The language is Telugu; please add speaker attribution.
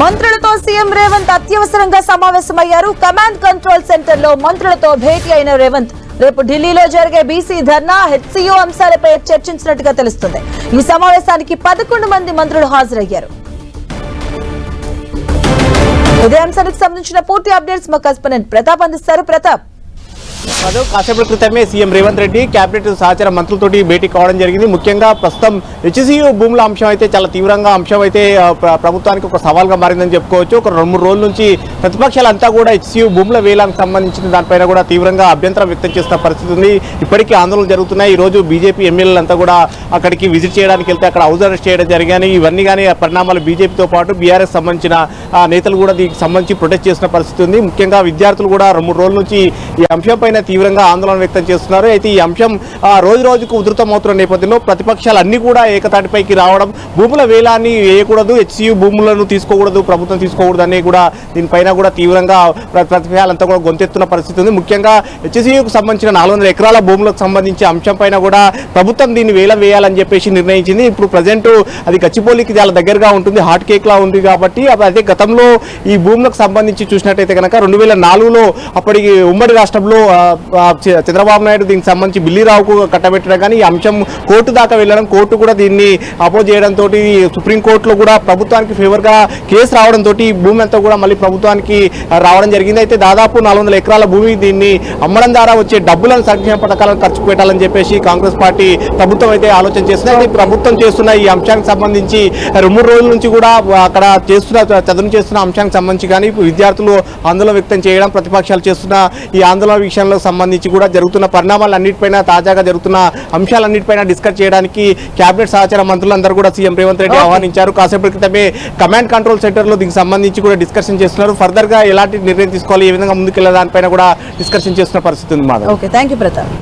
Speaker 1: మంత్రులతో సీఎం రేవంత్ అత్యవసరంగా సమావేశమయ్యారు. కమాండ్ కంట్రోల్ సెంటర్ లో మంత్రులతో భేటీ అయిన రేవంత్ రేపు ఢిల్లీలో జరిగే బీసీ ధర్నా, హెచ్సీయూ అంశాలపై చర్చించినట్టుగా తెలుస్తుంది. ఈ సమావేశానికి 11 మంది మంత్రులు హాజరయ్యారు. ఇదే అంశానికి సంబంధించిన పూర్తి అప్డేట్స్ మా కరెస్పాండెంట్ ప్రతాప్ అందిస్తారు. ప్రతాప్,
Speaker 2: కాసేపటి క్రితమే సీఎం రేవంత్ రెడ్డి కేబినెట్ సహచార మంత్రులతోటి భేటీ కావడం జరిగింది. ముఖ్యంగా ప్రస్తుతం హెచ్సీయూ భూముల అంశం అయితే చాలా తీవ్రంగా అంశం అయితే ప్రభుత్వానికి ఒక సవాల్గా మారిందని చెప్పుకోవచ్చు. ఒక 2-3 రోజుల నుంచి ప్రతిపక్షాలంతా కూడా హెచ్సీయూ భూముల వేలానికి సంబంధించిన దానిపైన కూడా తీవ్రంగా అభ్యంతరం వ్యక్తం చేస్తున్న పరిస్థితి ఉంది. ఇప్పటికీ ఆందోళనలు జరుగుతున్నాయి. ఈ రోజు బీజేపీ ఎమ్మెల్యేలంతా కూడా అక్కడికి విజిట్ చేయడానికి వెళ్తే అక్కడ హౌస్ అరెస్ట్ చేయడం జరిగాయి. ఇవన్నీ కానీ పరిణామాలు బీజేపీతో పాటు బీఆర్ఎస్ సంబంధించిన నేతలు కూడా దీనికి సంబంధించి ప్రొటెస్ట్ చేసిన పరిస్థితి ఉంది. ముఖ్యంగా విద్యార్థులు కూడా 2-3 రోజుల నుంచి ఈ అంశంపైన తీవ్రంగా ఆందోళన వ్యక్తం చేస్తున్నారు. అయితే ఈ అంశం రోజు రోజుకు ఉధృతమవుతున్న నేపథ్యంలో ప్రతిపక్షాలు అన్ని కూడా ఏకతాటిపైకి రావడం, భూముల వేలాన్ని వేయకూడదు, హెచ్సీయూ భూములను తీసుకోకూడదు, ప్రభుత్వం తీసుకోకూడదు అని కూడా దీనిపైన కూడా తీవ్రంగా ప్రతిపక్షాలంతా కూడా గొంతెత్తున్న పరిస్థితి ఉంది. ముఖ్యంగా హెచ్సీయూకు సంబంధించిన 400 ఎకరాల భూములకు సంబంధించి అంశం పైన కూడా ప్రభుత్వం దీన్ని వేలం వేయాలని చెప్పేసి నిర్ణయించింది. ఇప్పుడు ప్రజెంట్ అది గచ్చిబౌలికి చాలా దగ్గరగా ఉంటుంది, హాట్ కేక్ లా ఉంది కాబట్టి అదే గతంలో ఈ భూములకు సంబంధించి చూసినట్టయితే కనుక 2004లో అప్పటికి ఉమ్మడి రాష్ట్రంలో చంద్రబాబు నాయుడు దీనికి సంబంధించి బిల్లీరావుకు కట్టబెట్టడం, కానీ ఈ అంశం కోర్టు దాకా వెళ్ళడం, కోర్టు కూడా దీన్ని అపోజ్ చేయడంతో సుప్రీంకోర్టులో కూడా ప్రభుత్వానికి ఫేవర్గా కేసు రావడంతో ఈ భూమి అంతా కూడా మళ్ళీ ప్రభుత్వానికి రావడం జరిగింది. అయితే దాదాపు 400 ఎకరాల భూమి దీన్ని అమ్మడం ద్వారా వచ్చే డబ్బులను సంక్షేమ పథకాలను ఖర్చు పెట్టాలని చెప్పేసి కాంగ్రెస్ పార్టీ ప్రభుత్వం అయితే ఆలోచన చేస్తుంది. అయితే ప్రభుత్వం చేస్తున్న ఈ అంశానికి సంబంధించి 2-3 రోజుల నుంచి కూడా అక్కడ చదువు చేస్తున్న అంశానికి సంబంధించి కానీ విద్యార్థులు ఆందోళన వ్యక్తం చేయడం, ప్రతిపక్షాలు చేస్తున్న ఈ ఆందోళన విషయంలో సంబంధించి కూడా జరుగుతున్న పరిణామాలన్నిటిపైన, తాజాగా జరుగుతున్న అంశాలన్నిటిపైన డిస్కస్ చేయడానికి కేబినెట్ సహచార మంత్రులందరూ కూడా సీఎం రేవంత్ రెడ్డి ఆహ్వానించారు. కాసేపటి క్రితమే కమాండ్ కంట్రోల్ సెంటర్ లో దీనికి సంబంధించి కూడా డిస్కషన్ చేస్తున్నారు. ఫర్దర్ గా ఎలాంటి నిర్ణయం తీసుకోవాలి, ఏ విధంగా ముందుకెళ్లే దానిపైన కూడా డిస్కషన్ చేస్తున్న పరిస్థితి ఉంది.
Speaker 1: Okay, thank you Pratap.